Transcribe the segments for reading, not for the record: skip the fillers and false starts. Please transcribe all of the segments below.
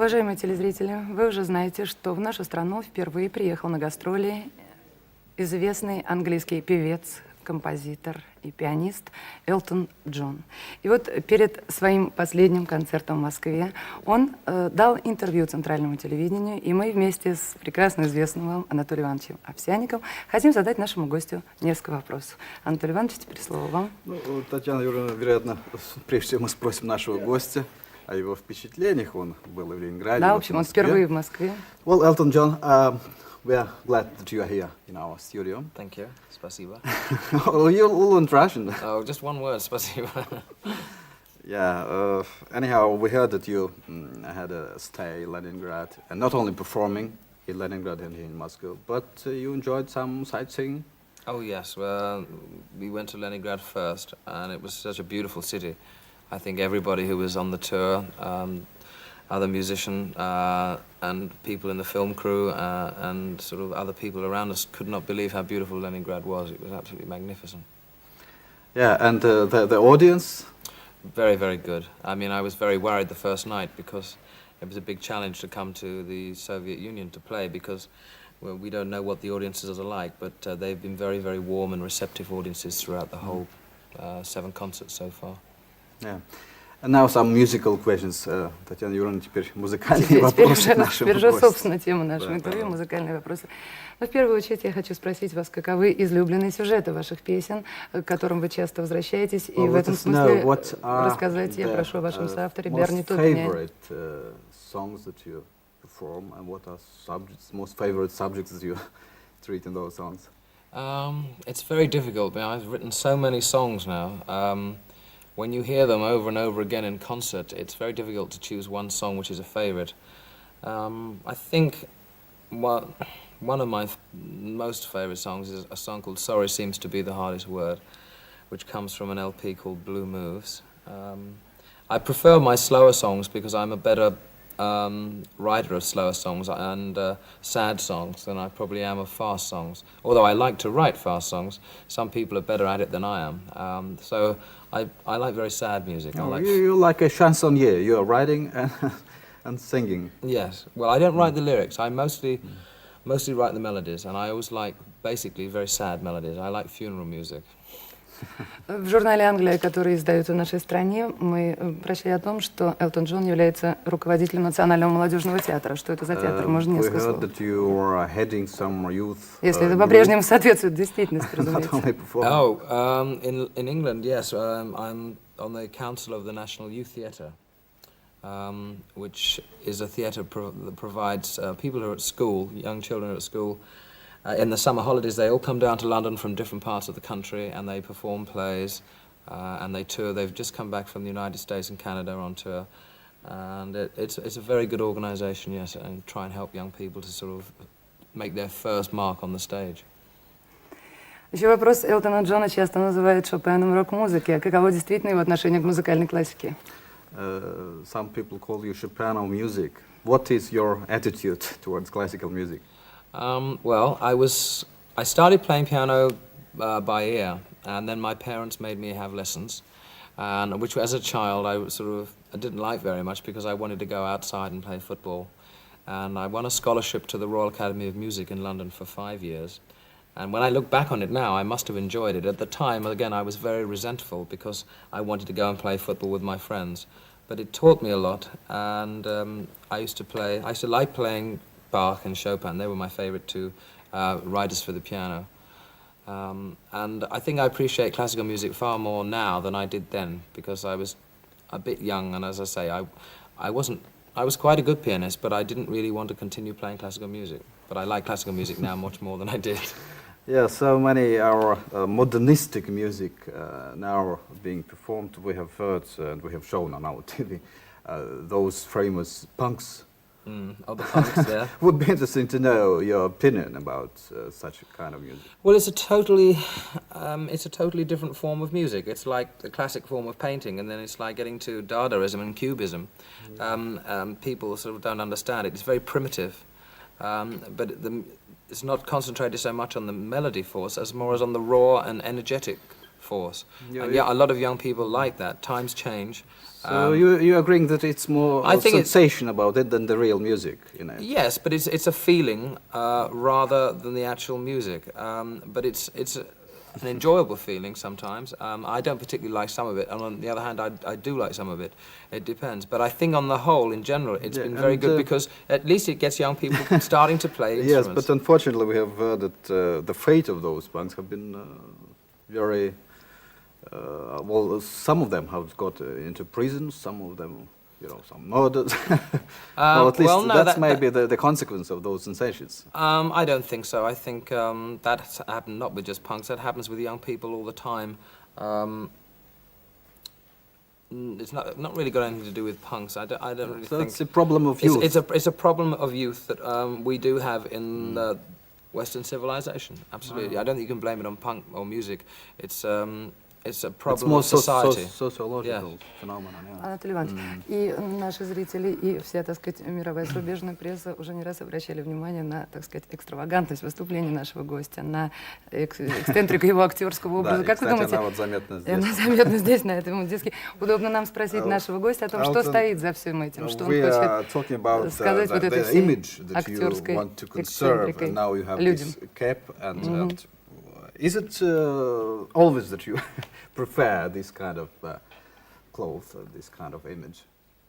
Уважаемые телезрители, вы уже знаете, что в нашу страну впервые приехал на гастроли известный английский певец, композитор и пианист Элтон Джон. И вот перед своим последним концертом в Москве он дал интервью Центральному телевидению, и мы вместе с прекрасно известным вам Анатолием Ивановичем Овсянниковым хотим задать нашему гостю несколько вопросов. Анатолий Иванович, теперь слово вам. Ну, Татьяна Юрьевна, вероятно, прежде всего мы спросим нашего гостя о его впечатлениях. Он был в Ленинграде. Да, в общем, он впервые в Москве. Well, Elton John, we are glad that you are here in our studio. Thank you. Спасибо. Oh, you're all in Russian. Oh, just one word, спасибо. Yeah, anyhow, we heard that you had a stay in Leningrad, and not only performing in Leningrad and here in Moscow, but you enjoyed some sightseeing. Oh, yes. Well, we went to Leningrad first, and it was such a beautiful city. I think everybody who was on the tour, other musician and people in the film crew and sort of other people around us could not believe how beautiful Leningrad was. It was absolutely magnificent. Yeah, and the audience? Very, very good. I mean, I was very worried the first night because it was a big challenge to come to the Soviet Union to play because well, we don't know what the audiences are like, but they've been very, very warm and receptive audiences throughout the whole 7 concerts so far. Yeah. And now some musical questions. Татьяна Юрьевна, теперь музыкальные вопросы к нашему Теперь же, гостю. собственно, тема нашего интервью, музыкальные вопросы. Но в первую очередь я хочу спросить вас, каковы излюбленные сюжеты ваших песен, к которым вы часто возвращаетесь, и в этом смысле рассказать я прошу о вашем соавторе Берни Тупине. Songs that you perform, and what are most favorite subjects that you treat in those songs? It's very difficult. I've written so many songs now. When you hear them over and over again in concert, it's very difficult to choose one song which is a favorite. I think one of my most favorite songs is a song called Sorry Seems to Be the Hardest Word, which comes from an LP called Blue Moves. I prefer my slower songs because I'm a better writer of slower songs and sad songs than I probably am of fast songs. Although I like to write fast songs, some people are better at it than I am. So I like very sad music. Oh, you're like a chansonnier. You're writing and singing. Yes. Well, I don't write the lyrics. I mostly write the melodies, and I always like basically very sad melodies. I like funeral music. В журнале «Англия», который издают в нашей стране, мы прочли о том, что Элтон Джон является руководителем Национального молодежного театра. Что это за театр? Можно несколько слов? Если это по-прежнему соответствует действительности, разумеется. In England, yes, I'm on the Council of the National Youth Theatre, which is a theatre that provides people who are at school, young children who are at school. In the summer holidays, they all come down to London from different parts of the country, and they perform plays, and they tour. They've just come back from the United States and Canada on tour, and it's a very good organisation, yes, and try and help young people to sort of make their first mark on the stage. Еще вопрос. Элтона Джона часто называют Шопеном рок-музыки. А каково действительно его отношение к музыкальной классике? Some people call you Chopin of music. What is your attitude towards classical music? Well, I started playing piano by ear, and then my parents made me have lessons, and which as a child I didn't like very much because I wanted to go outside and play football. And I won a scholarship to the Royal Academy of Music in London for 5 years. And when I look back on it now, I must have enjoyed it. At the time, again, I was very resentful because I wanted to go and play football with my friends. But it taught me a lot, and I used to like playing Bach and Chopin. They were my favorite two writers for the piano. And I think I appreciate classical music far more now than I did then because I was a bit young, and as I say, I was quite a good pianist, but I didn't really want to continue playing classical music. But I like classical music now much more than I did. Yeah, so many our modernistic music now being performed. We have heard and we have shown on our TV those famous punks. The punks there. Would be interesting to know your opinion about such a kind of music. Well, it's a totally different form of music. It's like the classic form of painting, and then it's like getting to Dadaism and Cubism. People sort of don't understand it. It's very primitive, but it's not concentrated so much on the melody force as more as on the raw and energetic force. Yeah, And yeah. yeah, a lot of young people like that. Times change. So you're agreeing that it's more I a think sensation about it than the real music, you know? Yes, but it's a feeling rather than the actual music. But it's an enjoyable feeling sometimes. I don't particularly like some of it, and on the other hand, I do like some of it. It depends. But I think on the whole, in general, it's Yeah, been very and, good because at least it gets young people starting to play Yes, instruments. but unfortunately we have heard that the fate of those punks have been very... well, some of them have got into prison, some of them, you know, some murders. Well, at least well, no, that's maybe the consequence of those sensations. I don't think so. I think that's happened not with just punks. That happens with young people all the time. It's not really got anything to do with punks. I don't really So think it's a problem of youth. It's a problem of youth that we do have in Western civilization. Absolutely, I don't think you can blame it on punk or music. It's a problem of society. Sociological phenomenon. Yeah. Анатолий Иванович, и наши зрители, и вся, так сказать, мировая зарубежная пресса уже не раз обращали внимание на, так сказать, экстравагантность выступления нашего гостя, на эксцентрику его актерского образа. Да, и, Как вы кстати, думаете, она вот заметна здесь. она заметна здесь, на этом диске. Удобно нам спросить нашего гостя о том, что стоит за всем этим, что он хочет сказать вот этой всей актерской эксцентрикой людям. Is it always that you prefer this kind of clothes, this kind of image?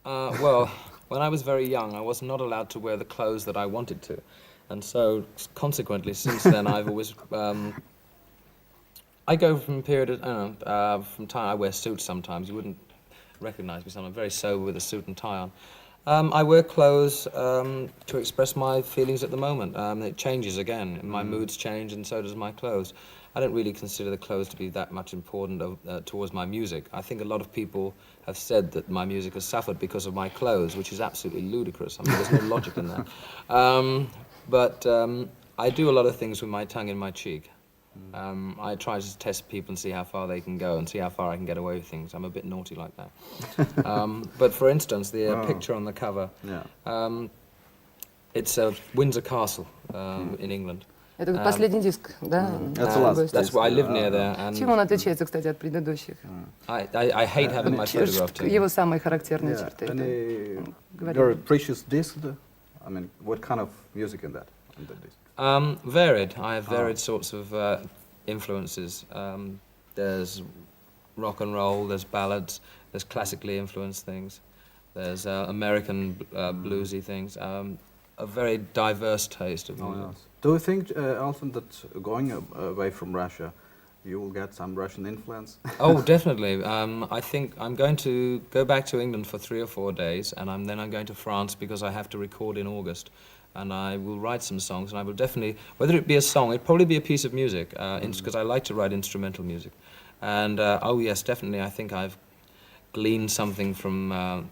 Well, when I was very young, I was not allowed to wear the clothes that I wanted to. And so, consequently, since then, I've always... I go from a period of... from time, I wear suits sometimes. You wouldn't recognize me, so I'm very sober with a suit and tie on. I wear clothes to express my feelings at the moment. It changes again. My moods change, and so does my clothes. I don't really consider the clothes to be that much important towards my music. I think a lot of people have said that my music has suffered because of my clothes, which is absolutely ludicrous. I mean, there's no logic in that. But I do a lot of things with my tongue in my cheek. I try to test people and see how far they can go and see how far I can get away with things. I'm a bit naughty like that. But for instance, the picture on the cover, it's a Windsor Castle in England. Это последний диск, да? That's why I live near there. And чем он отличается, кстати, от предыдущих? I hate having my photograph taken. Его самые характерные черты. Very precious disc. I mean, what kind of music in that? Varied. I have varied sorts of influences. There's rock and roll, there's ballads, there's classically influenced things, there's American bluesy things. A very diverse taste of music. Yes. Do you think, Elton, that going away from Russia, you will get some Russian influence? Oh, definitely. I think I'm going to go back to England for 3 or 4 days, and then I'm going to France because I have to record in August. And I will write some songs, and I will definitely, whether it be a song, it'd probably be a piece of music, because I like to write instrumental music. And, oh yes, definitely, I think I've gleaned something from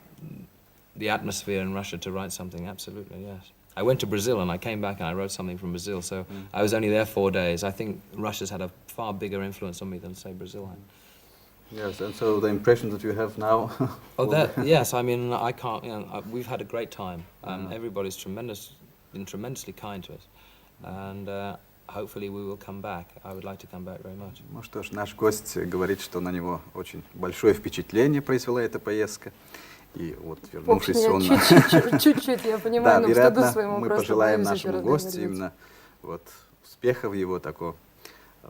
the atmosphere in Russia to write something, absolutely, yes. I went to Brazil and I came back and I wrote something from Brazil, so I was only there 4 days. I think Russia's had a far bigger influence on me than, say, Brazil had. Yes, and so the impression that you have now... Yes, I mean, I can't, you know, we've had a great time. Everybody's been tremendously kind to us, and hopefully we will come back. I would like to come back very much. Ну что ж, наш гость говорит, что на него очень большое впечатление произвела эта поездка. И вот, вернувшись, он... Чуть-чуть, я понимаю, да, но к стыду вероятно, своему мы просто пожелаем боюсь еще нашему гостю именно вот, успеха в его таком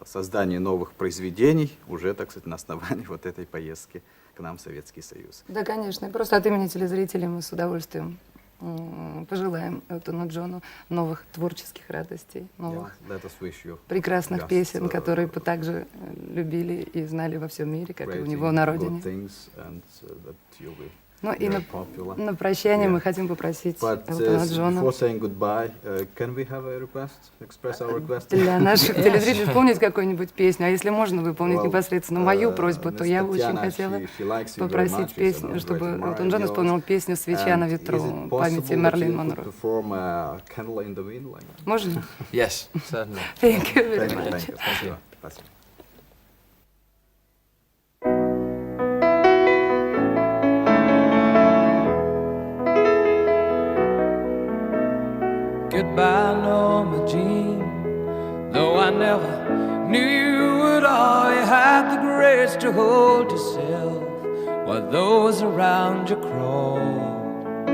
создании новых произведений, уже, так сказать, на основании вот этой поездки к нам в Советский Союз. Да, конечно. И просто от имени телезрителей мы с удовольствием пожелаем Элтону Джону новых творческих радостей, новых прекрасных песен, которые бы также любили и знали во всем мире, как и у него на родине. Ну и на прощание мы хотим попросить Элтона Джона для наших телезрителей исполнить какую-нибудь песню. А если можно выполнить непосредственно мою просьбу, то я очень хотела попросить песню, чтобы Элтон Джон исполнил песню «Свеча на ветру» памяти Мерлин Монро. Можно? Yes, certainly. Thank you very much. Спасибо. Goodbye, Norma Jean. Though I never knew you at all, you had the grace grace to hold yourself while those around you crawled.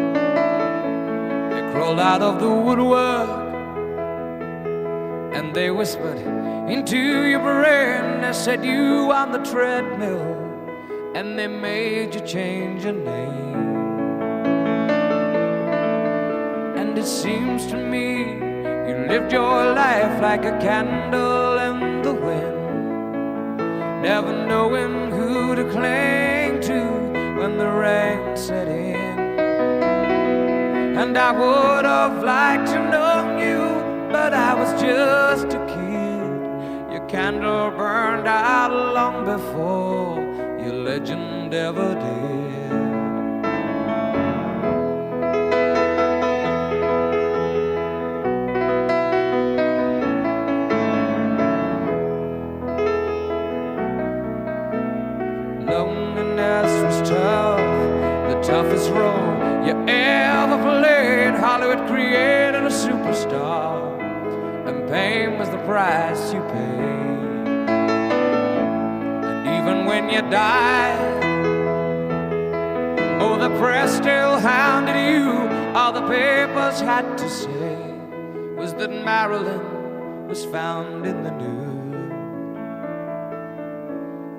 They crawled out of the woodwork and they whispered into your brain. They set you on the treadmill and they made you change your name. And it seems to me you lived your life like a candle in the wind, never knowing who to cling to when the rain set in. And I would have liked to know you, but I was just a kid. Your candle burned out long before your legend ever did. Loneliness was tough, the toughest role you ever played. Hollywood created a superstar, and pain was the price you paid. And even when you died, oh, the press still hounded you. All the papers had to say was that Marilyn was found in the nude.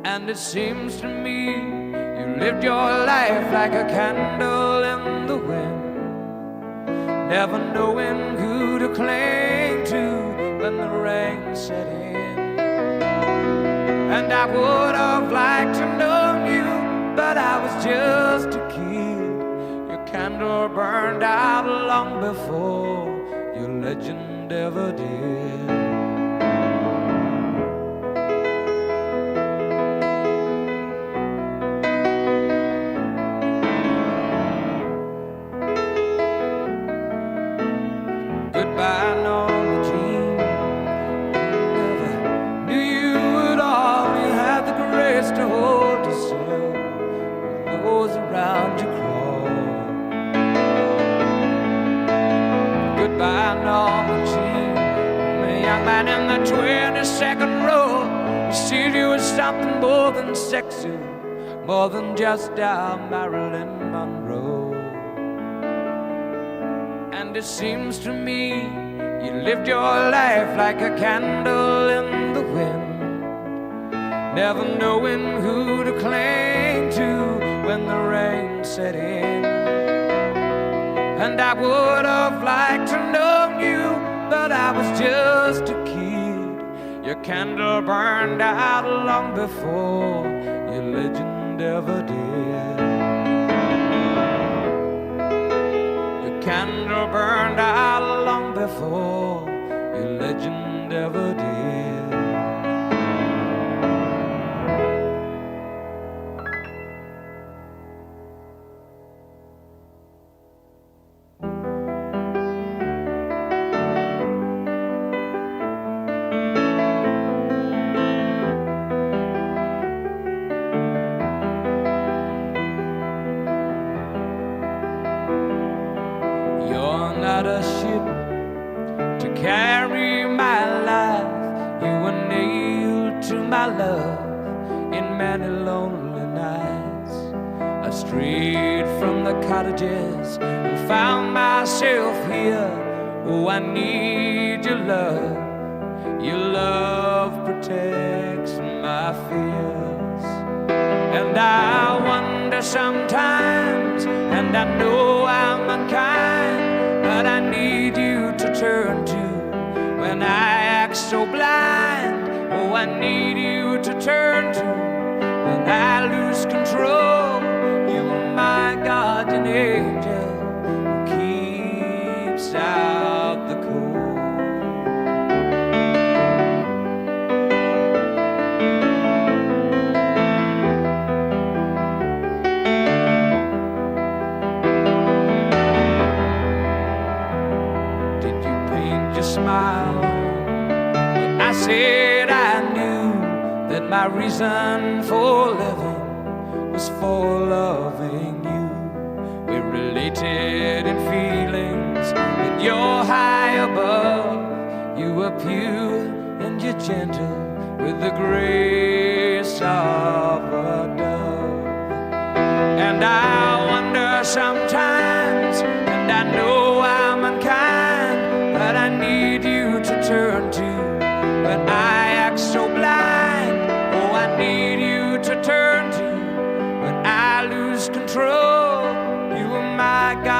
And it seems to me you lived your life like a candle in the wind, never knowing who to cling to when the rain set in. And I would have liked to know you, but I was just a kid. Your candle burned out long before your legend ever did. Goodbye, Norma Jean. Never knew you at all. You had the grace to hold yourself when those around you crawl. Goodbye, Norma Jean. The young man in the 22nd row. You see, you was something more than sexy, more than just our Marilyn Monroe. And it seems to me you lived your life like a candle in the wind, never knowing who to cling to when the rain set in. And I would have liked to know you, but I was just a kid. Your candle burned out long before your legend ever did. Candle burned out long before your legend ever did. Not a ship to carry my life. You were nailed to my love in many lonely nights. I strayed from the cottages and found myself here. Oh, I need your love. Your love protects my fears. And I wonder sometimes, and I know I'm unkind, but I need you to turn to when I act so blind. Oh, I need you to turn to when I lose control. You are my guardian angel who keeps out the cold. Smile. But I said I knew that my reason for living was for loving you. We're related in feelings, but you're high above. You are pure and you're gentle with the grace of a dove. And I wonder sometimes, and I know I'm unkind, but I need you to turn to, but I act so blind. Oh, I need to turn to when I lose control. You are my God.